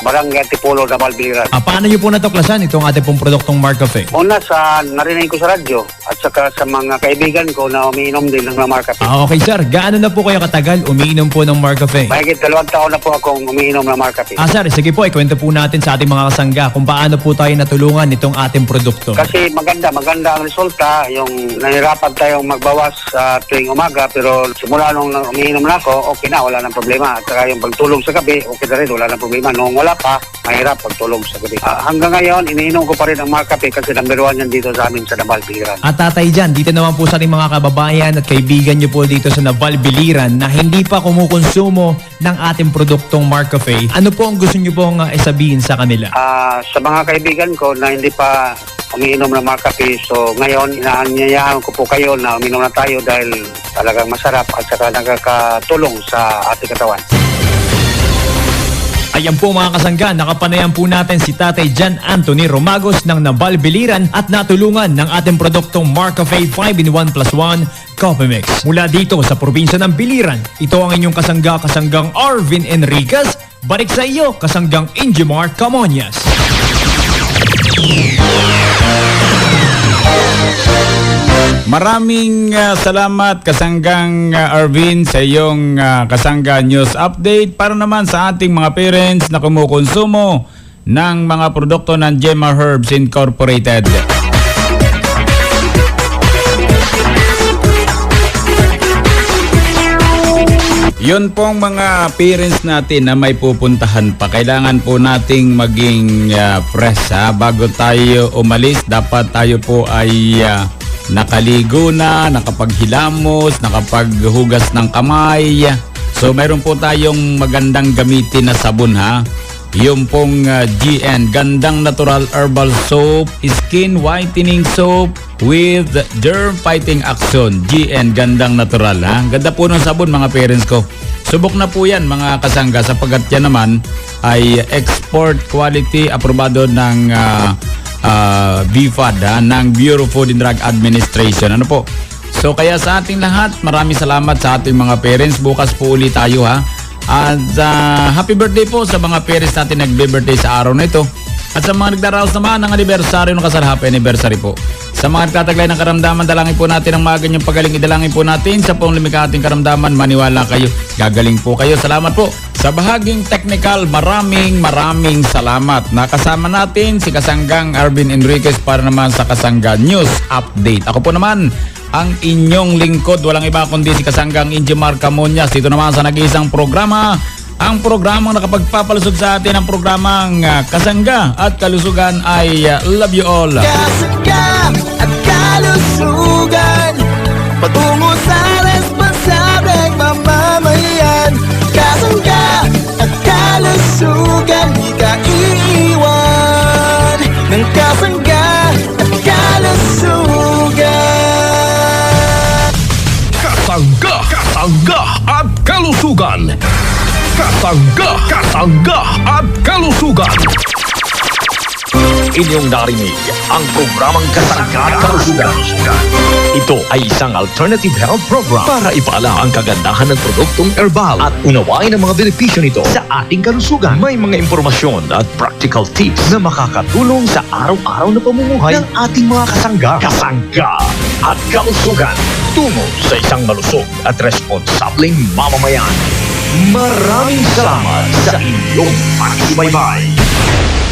Barangay Antipolo, Naval Biliran. Paano niyo po natuklasan itong ating pong produktong Mark Cafe? Una narinig ko sa radyo at saka sa mga kaibigan ko na umiinom din ng Mark Cafe. Okay sir, gaano na po kayo katagal umiinom po ng Mark Cafe? Mahigit 2 taon na po akong umiinom ng Mark Cafe. Sir, sige po, ikwento po natin sa ating mga kasangga kung paano po tayo natulungan nitong ating produkto. Kasi maganda ang resulta, yung nahirapan tayong magbawas tuwing umaga, pero simula nung umiinom na ako, okay na, wala nang problema. At saka yung pagtulog sa gabi, okay na rin, wala nang problema. Noong wala pa, mahirap pagtulog sa gabi. Hanggang ngayon, iniinom ko pa rin ang Mark Cafe kasi number 1 yan dito sa amin sa Naval Biliran. At tatay dyan, dito naman po sa ating mga kababayan at kaibigan nyo po dito sa Naval Biliran na hindi pa kumukonsumo ng ating produktong Mark Cafe. Ano po ang gusto nyo pong isabihin sa kanila? Sa mga kaibigan ko na hindi pa umiinom ng Mark Cafe, so ngayon inaanyayahan ko po kayo na uminom na tayo dahil talagang masarap at saka nakakatulong sa ating katawan. Ayan po mga kasangga, nakapanayan po natin si Tatay John Anthony Romagos ng Nabal Biliran at natulungan ng ating produktong Marcafe 5-in-1 + 1 Coffee Mix. Mula dito sa probinsya ng Biliran, ito ang inyong kasanggang Arvin Enriquez. Balik sa iyo, kasanggang Ingemar Camonias. Maraming salamat kasanggang Arvin sa iyong kasangga news update para naman sa ating mga parents na kumukonsumo ng mga produkto ng Gemma Herbs Incorporated. Yun pong mga parents natin na may pupuntahan pa. Kailangan po nating maging fresh bago tayo umalis. Dapat tayo po ay nakaligo na, nakapaghilamos, nakapaghugas ng kamay. So mayroon po tayong magandang gamitin na sabon ha. Yung pong GN, Gandang Natural Herbal Soap, Skin Whitening Soap with Germ Fighting Action. GN, Gandang Natural ha. Ganda po ng sabon mga parents ko. Subok na po yan mga kasangga sapagkat yan naman ay export quality aprobado ng BFAD ng Bureau of Food and Drug Administration. Ano po? So kaya sa ating lahat, maraming salamat sa ating mga parents. Bukas po ulit tayo ha. At happy birthday po sa mga parents natin nagbe-birthday sa araw na ito. At sa mga nagdaraos naman ng anibersaryo ng kasal, happy anniversary po. Sa mga nagtataglay ng karamdaman, dalangin po natin ang mga ganyang pagaling. Idalangin po natin sa pong lumikha ating karamdaman. Maniwala kayo, gagaling po kayo. Salamat po. Sa bahaging technical, maraming salamat. Nakasama natin si kasanggang Arvin Enriquez para naman sa kasangga news update. Ako po naman ang inyong lingkod, walang iba kundi si kasanggang Ingemar Camonias. Dito naman sa nag-iisang programa, ang programang nakapagpapalusog sa atin ang programang Kasangga at Kalusugan ay Love You All. Kasangga at kalusugan, patungo sa responsableng mamamayan. Kasangga at kalusugan, di ka iiwan ng kasangga at kalusugan. Kasangga at Kalusugan. Kasangga at Kalusugan. Inyong narinig ang programang Kasangga at Kalusugan. Ito ay isang alternative health program para ipaalam ang kagandahan ng produktong herbal at unawain ang mga benepisyo nito sa ating kalusugan. May mga impormasyon at practical tips na makakatulong sa araw-araw na pamumuhay ng ating mga kasangga. Kasangga at Kalusugan, tungo sa isang malusog at responsableng mamamayan. Maraming salamat sa inyong pagsubaybay.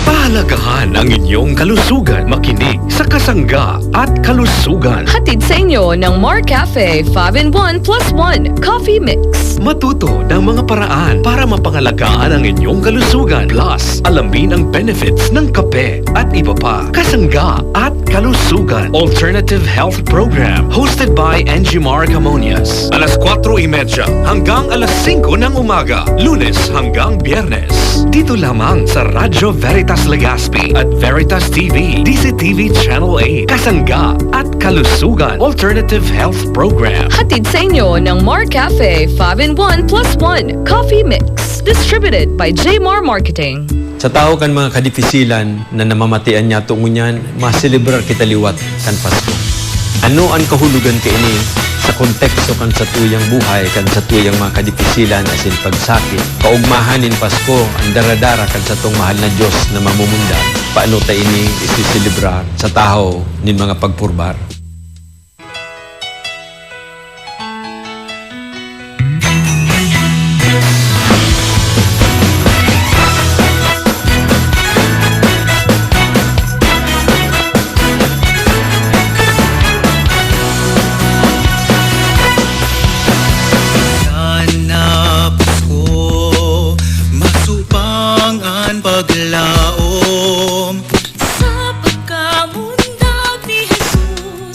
Pahalagahan ang inyong kalusugan. Makinig sa Kasangga at Kalusugan. Hatid sa inyo ng Marcafe 5-in-1 + 1 Coffee Mix. Matuto ng mga paraan para mapangalagaan ang inyong kalusugan. Plus, alamin ang benefits ng kape at iba pa. Kasangga at Kalusugan Alternative Health Program hosted by Ingemar Camonias. Alas 4:30 hanggang alas 5 ng umaga. Lunes hanggang Biyernes. Dito lamang sa Radyo Veritas Legazpi at Veritas TV, DCTV Channel 8. Kasangga at Kalusugan Alternative Health Program. Hatid sa inyo ng Marcafe 5-in-1 + 1 Coffee Mix. Distributed by Jmar Marketing. Sa tao kan mga kadipisilan na namamatian niya tungunyan, maselebrar kita liwat kan Pasko. Ano ang kahulugan ka ini sa konteksto kan sa tuyang buhay, kan sa tuyang mga kadipisilan asin pagsakit. Kaugmahanin Pasko, ang daradara kan sa tong mahal na Diyos na mamumunda. Paano ta ini isiselebrar sa tao nin mga pagpurbar. Paglaom sa pagkamundag ni Jesus.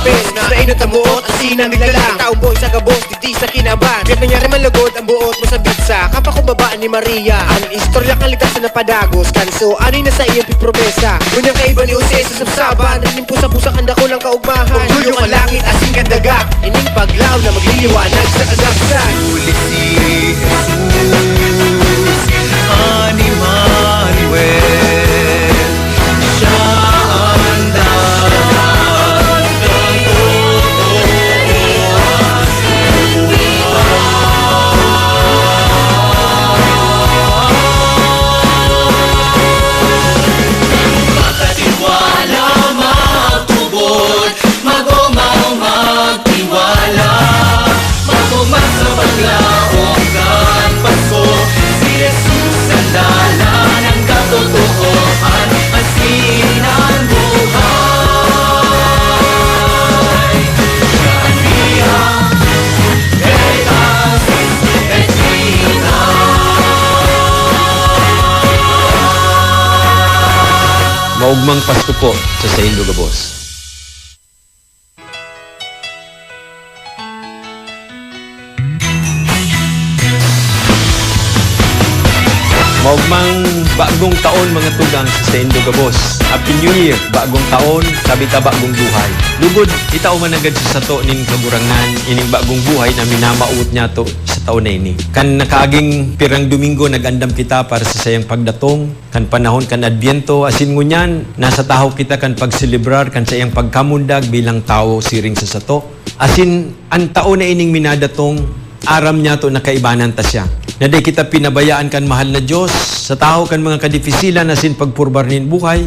Lopez na inot ang buot, asinang naglalang taong boy sa gabos, di sa kinaban. Kahit nangyari man lugod ang buot mo sa bitsa, kapakubaba ni Maria. Ang istorya kang ligtas na napadagos, kanso ano'y nasa iyong pipromesa. Ngunang kaiba ni Jose sa sapsaban, naging pusa-pusa kanda ko lang kaugmahan. Pagdulong ang langit, asing kandaga, ining paglaw na magliliwanag sa agapsan. Uli si Jesus, Ani Manuel, siya ang dagat ng Makatiwala, magtubod, magumaw, magtiwala, magumag sa paglaong kan Pasko. Si Jesus ang dala ng katotohan, asin ang buhay. Maria, Veritas, et Vita. Maugmang Pasko po sa Saindo Gabos. Maugmang bagong taon mga tugang sa Saindo Gabos. Happy New Year, bagong taon, sabita bagong buhay. Lugod, itaw man agad sa sato ning kagurangan, ining bagong buhay na minamaut niya to sa taon na ini. Kan nakaaging pirang Domingo nagandam kita para sa sayang pagdatong, kan panahon kan Adbyento, asin ngunyan, nasa taho kita kan pagselebrar, kan sayang pagkamundag bilang tao siring sa sato. Asin, ang taon na ining minadatong, aram niya to nakaibanan ta siya. Na di kita pinabayaan kan mahal na Diyos, sa tao kan mga kadifisilan asin pagpurbar nin buhay,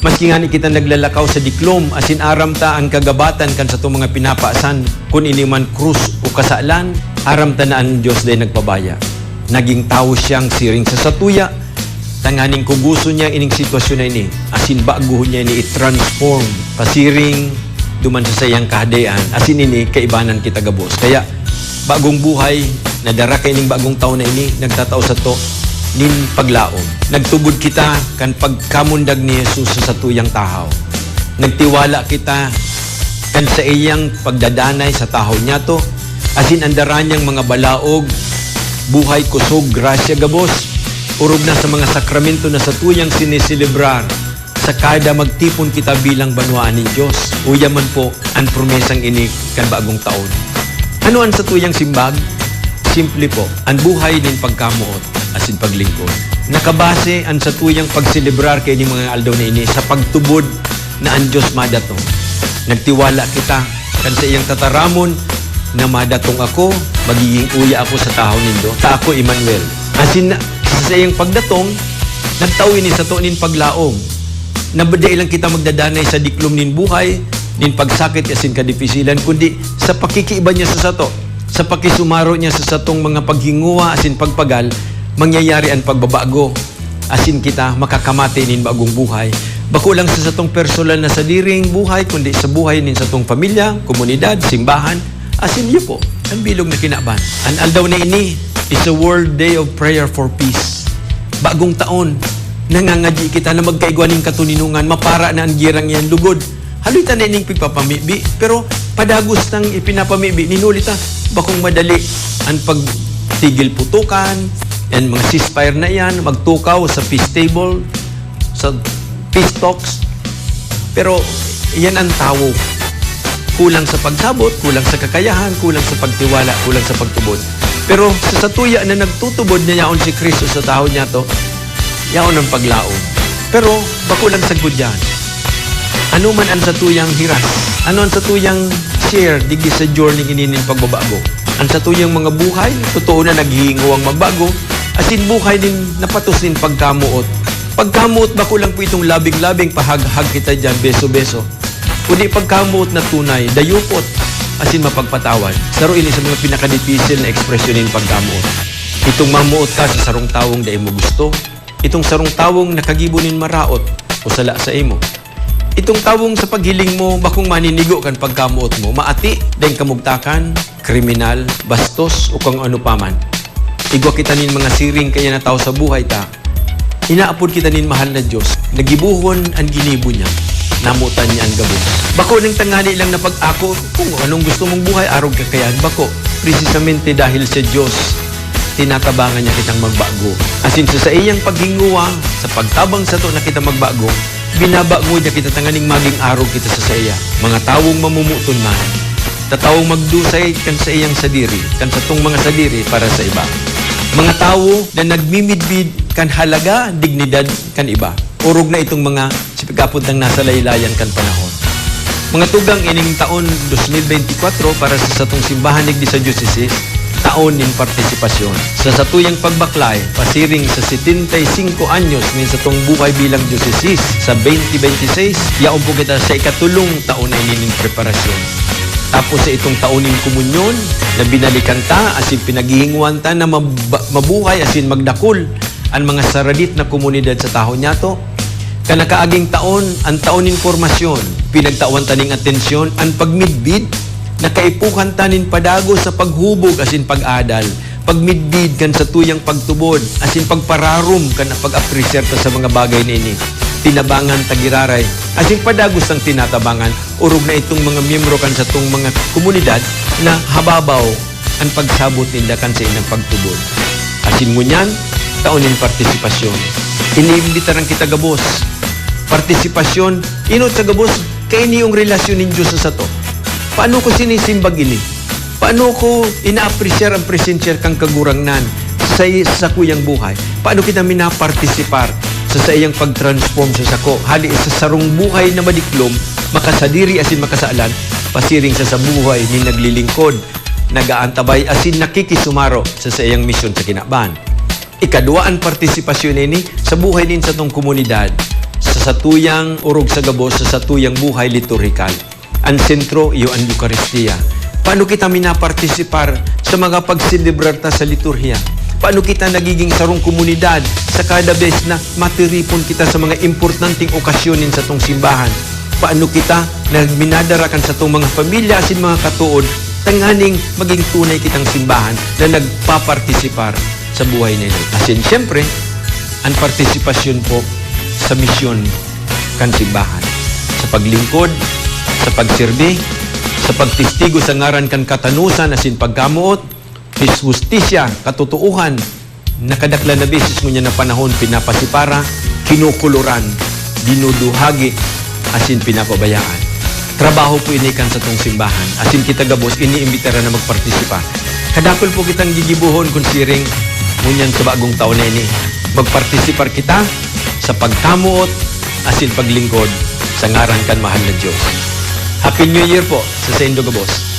maski nga ni kita naglalakaw sa diklom, asin aram ta ang kagabatan kan sa itong mga pinapaasan, kung iniman krus o kasalan, aram ta na ang Diyos day nagpabaya. Naging tao siyang siring sa satuya, tanganing kuguso niya ining sitwasyon na ini, asin baguhon niya ini i-transform, pasiring, duman sa sayang kahadayan, asin ini kaibanan kita gabos. Kaya, bagong buhay, nadara kay ning bagong taon na ini, nagtatao sa to, nin paglaom. Nagtubod kita kan pagkamundag ni Jesus sa satuyang tahaw. Nagtiwala kita kan sa iyang pagdadanay sa tahaw niya to, asin andara niyang mga balaog, buhay kusog, grasya gabos, urog na sa mga sakramento na satuyang sinisilibrar, sa kada magtipon kita bilang banwaan ni Diyos. Uyaman po ang promesang ini kan bagong taon. Ano ang satuyang simbag? Simple po, ang buhay din pagkamuot, asin paglingkod. Nakabase ang satuyang pagselebrar kay ni mga aldaw na ini sa pagtubod na ang Diyos madatong. Nagtiwala kita kan sa iyang tataramon na madatong ako, magiging uya ako sa tahaw nindo. Ta ako Emmanuel. Asin sa iyang pagdatong, nagtawin ni sa to nin paglaom. Nabaday lang kita magdadanay sa diklom nin buhay, nin pagsakit asin kadifisilan, kundi sa pakikiiba niya sa sato, sa pakisumaro niya sa satong mga paghinguwa asin pagpagal, mangyayari ang pagbabago. Asin kita makakamati nin bagong buhay. Bako lang sa satong personal na sadiring buhay, kundi sa buhay nin satong pamilya, komunidad, simbahan, asin iyo po, ang bilog na kinaban. Ang aldaw na ini is a World Day of Prayer for Peace. Bagong taon, nangangadyi kita na magkaigwan ng katuninungan, mapara na ang girang yan lugod. Haloy ta na ining pagpapamibi, pero padagos nang ipinapamibi, ninulita, bakong madali ang pagtigil putukan, yan mga ceasefire na yan, magtukaw sa peace table, sa peace talks. Pero yan ang tao. Kulang sa pagsabot, kulang sa kakayahan, kulang sa pagtiwala, kulang sa pagtubod. Pero sa satuya na nagtutubod na yaon si Kristo sa tao niya to, yaon ang paglaom. Pero bako lang sagod yan. Ano man ang satuyang hiras? Ano ang satuyang share digi sa journey ininin pagbabago? Ang satuyang mga buhay, totoo na naghihingo ang magbago, asin buhay din napatos din pagkamuot. Pagkamuot bako lang po itong labing-labing pahaghag kita dyan, beso-beso. Kundi pagkamuot na tunay, dayupot, asin mapagpatawad. Saro ini sa mga pinakadipisil na ekspresyonin pagkamuot. Itong mamuot ka sa sarong tawong da imo gusto, itong sarong tawong nakagibunin maraot o sala sa imo. Itong tawong sa paghiling mo, bakong maninigo kan pagkamuot mo, maati, dahil kamugtakan, kriminal, bastos, o kung ano paman. Igwa kita nin mga siring kaya na tao sa buhay ta. Inaapod kita nin mahal na Diyos, nagibuhon ang ginibo niya. namutan niya ang gabos. Bako ng tanghali lang na pag-ako, kung anong gusto mong buhay, arog kakayan. Bako, precisamente dahil sa Diyos, tinatabangan niya kitang magbago. Asin sa iyang paghinguwa, sa pagtabang sa to na kita magbago, binabago niya kita tanganing maging arog kita sa iya. Mga tawong mamumuton man, tatawong magdusay kan sa iyang sadiri, kan sa tong mga sadiri para sa iba. Mga tawo na nagmimidbid kan halaga, dignidad kan iba. Urog na itong mga sipagapod ng nasa laylayan kan panahon. Mga tugang ining taon 2024 para sa satong simbahan ni sa Diocese, taon ning partisipasyon. Sa satuyang pagbaklay, pasiring sa 75 anyos nin satong buhay bilang Diocese sa 2026, yaon po kita sa ikatulong taon na ining preparasyon. Tapos sa itong tauning komunyon na binalikan ta asin pinaghihinguan ta na mabuhay asin magdakol ang mga saradit na komunidad sa taho niyato. Kanakaaging taon ang taon informasyon, pinagtawan taning atensyon ang pagmidbid, nakaipukan tanin padago sa paghubog asin pag-adal, pagmidbid kan sa tuyang pagtubod asin pagpararom kan pag-apresyar ta sa mga bagay nini. Tinabangan tagiraray asin padagos ang tinatabangan urog na itong mga miyembro kan sa itong mga komunidad na hababaw ang pagsabot nila kan sa ilang pagtubod. Asin ngunyan, taonin partisipasyon. Iniimbitaran kita gabos. Partisipasyon, inot sa gabos, kay ini yung relasyon ninyo sa to. Paano ko sinisimbag ini? Paano ko ina-appreciate ang presensya kang kagurangnan sa kuyang buhay? Paano kita minapartisipar sa iyang pag-transform sa sako? Hali sa sarong buhay na madiklom, makasadiri asin makasaalan, pasiring sa buhay ni naglilingkod, nagaantabay asin nakikisumaro sa iyang misyon sa kinaban. Ikadua ang partisipasyon ini sa buhay din sa tong komunidad, sa satuyang urog sa gabos, sa satuyang buhay liturhikal. Ang sentro iyo ang Eucharistia. Paano kita minapartisipar sa mga pagsilibrar ta sa liturhiya? Paano kita nagiging sarong komunidad sa kada beses na matiripon kita sa mga importanteng okasyonin sa tong simbahan? Paano kita nagminadarakan sa tong mga pamilya asin mga katuod tanganing maging tunay kitang simbahan na nagpapartisipar sa buhay nila? Asin siyempre, ang partisipasyon po sa misyon kan simbahan. Sa paglingkod, sa pagsirbi, sa pagtistigo sa ngaran kan katanusan asin pagkamuot, justisya, katotohan, nakadakla na beses mo niya na panahon, pinapasipara, kinukuluran, dinuduhagi, asin pinapabayaan. Trabaho po inikan sa tong simbahan. Asin kita gabos, iniimbitara na magpartisipa. Kadakol po kitang gigibuhon kung siring ngunyan sa bagong taon na ini. Magpartisipar kita sa pagkamuot, asin paglingkod, sa ngaran kan mahal na Diyos. Happy New Year po sa Sendo Gabos.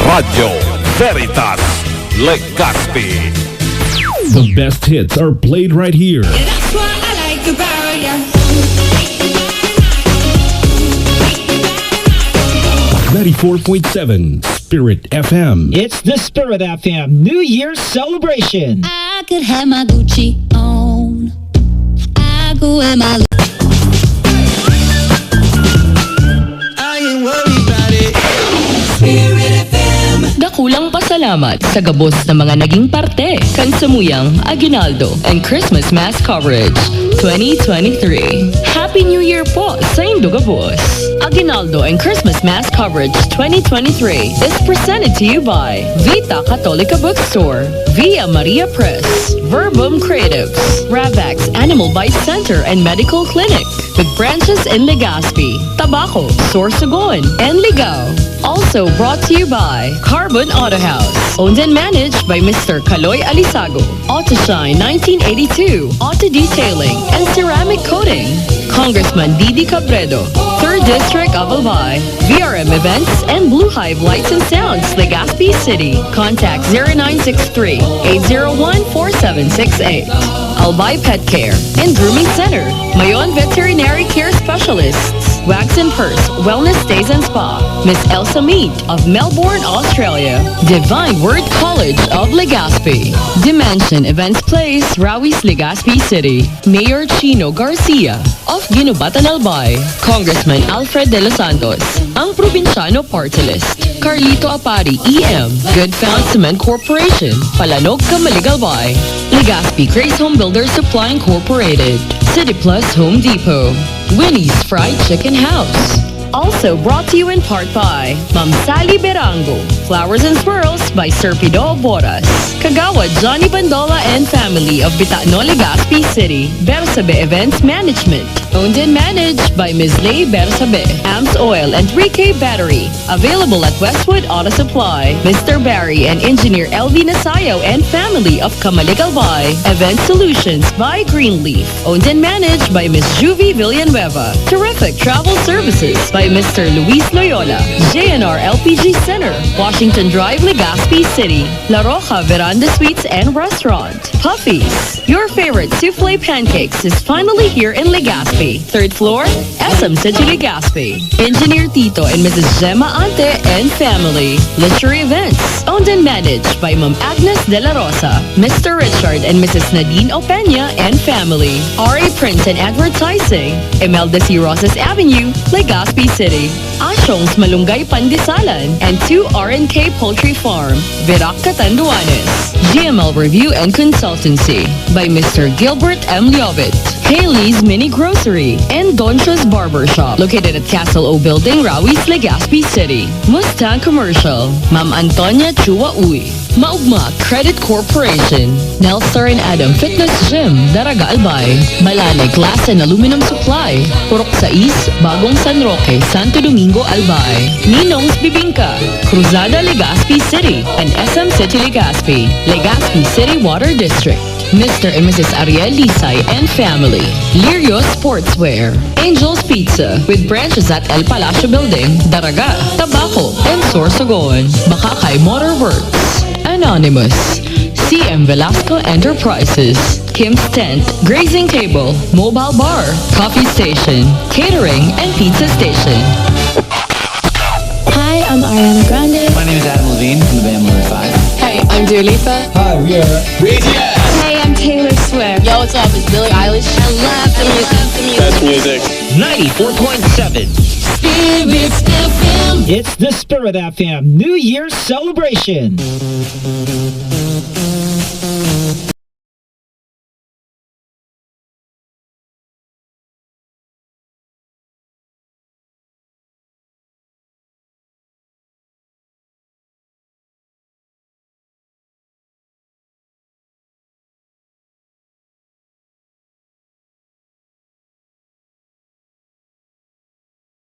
Radio Veritas Legazpi. The best hits are played right here. That's what I like about you. 94.7 Spirit FM. It's the Spirit FM New Year's celebration. I could have my Gucci on. I go wear my I ain't worried about it. Spirit FM. Dakulang pasalamat sa gabos na mga naging parte kan Samuyang, Aguinaldo, and Christmas Mass Coverage 2023. Happy New Year po sa Indogabos. Aguinaldo and Christmas Mass Coverage 2023 is presented to you by Vita Católica Bookstore, Via Maria Press, Verbum Creatives, Ravax Animal Bite Center and Medical Clinic, with branches in Legazpi, Tabaco, Sorsogon, and Ligao. Also brought to you by Carbon Auto House, owned and managed by Mr. Kaloy Alisago. Auto Shine 1982, Auto Detailing and Ceramic Coating. Congressman Didi Cabredo, 3rd District of Albay. VRM Events and Blue Hive Lights and Sounds, Legazpi City. Contact 0963-801-4768. Albay Pet Care and Grooming Center. Mayon Veterinary Care Specialists. Wax and Purse Wellness Stays and Spa. Miss Elsa Mead of Melbourne, Australia. Divine Word College of Legazpi. Dimension Events Place, Rawis, Legazpi City. Mayor Chino Garcia of Ginubatan Albay. Congressman Alfred De Los Santos, ang Probinsyano Party List. Carlito Apari, EM, Goodfound Cement Corporation, Palanog, Camaligalbay, Legazpi Grace Home Builders Supply Incorporated, City Plus Home Depot, Winnie's Fried Chicken House. Also brought to you in part by Ma'am Sally Berango, Flowers and Swirls by Sir Pido Boras, Kagawa Johnny Bandola and Family of Bitano, Legazpi City, Bersabe Events Management, owned and managed by Ms. Lay Bersabe, AMS Oil and 3K Battery, available at Westwood Auto Supply, Mr. Barry and Engineer LV Nasayo and Family of Camaligalbay, Event Solutions by Greenleaf, owned and managed by Ms. Juvie Villanueva, Terrific Travel Services by Mr. Luis Loyola, JNR LPG Center, Washington Drive, Legazpi City, La Roja Veranda Suites and Restaurant, Puffy's. Your favorite souffle pancakes is finally here in Legazpi. Third floor, SM City Legazpi. Engineer Tito and Mrs. Gemma Ante and Family. Luxury Events, owned and managed by Ma'am Agnes De La Rosa, Mr. Richard and Mrs. Nadine Opeña and Family. RA Print and Advertising, Imelda C. Rosas Avenue, Legazpi City. Asyong's Malunggay Pandisalan and 2 RNK Poultry Farm, Virac Catanduanes. GML Review and Consultancy by Mr. Gilbert M. Liobit. Haley's Mini Grocery and Doncha's Barbershop, located at Castle O Building, Rawis, Legazpi City. Mustang Commercial, Ma'am Antonia Chua Uy. Maugma Credit Corporation, Nelstar and Adam Fitness Gym, Daraga Albay. Balane Glass and Aluminum Supply, Purok Sais, Bagong San Roque, Santo Domingo Albay. Ninong's Bibingka, Cruzada, Legazpi City, and SM City Legazpi, Legazpi City Water District. Mr. and Mrs. Ariel Lisay and Family. Lirio Sportswear. Angel's Pizza with branches at El Palacio Building, Daraga, Tabaco, and Sorsogon. Bakakay Motor Works. Anonymous. CM Velasco Enterprises. Kim's Tent, Grazing Table, Mobile Bar, Coffee Station, Catering, and Pizza Station. Hi, I'm Ariana Grande. My name is Adam Levine from the band Maroon 5. Hey, I'm Dua Lipa. Hi, we are BTS. Hey, I'm Taylor Swift. Yo, what's up? It's Billie Eilish. I love the music. Best music. 94.7. Spirit FM. It's the Spirit FM New Year's celebration.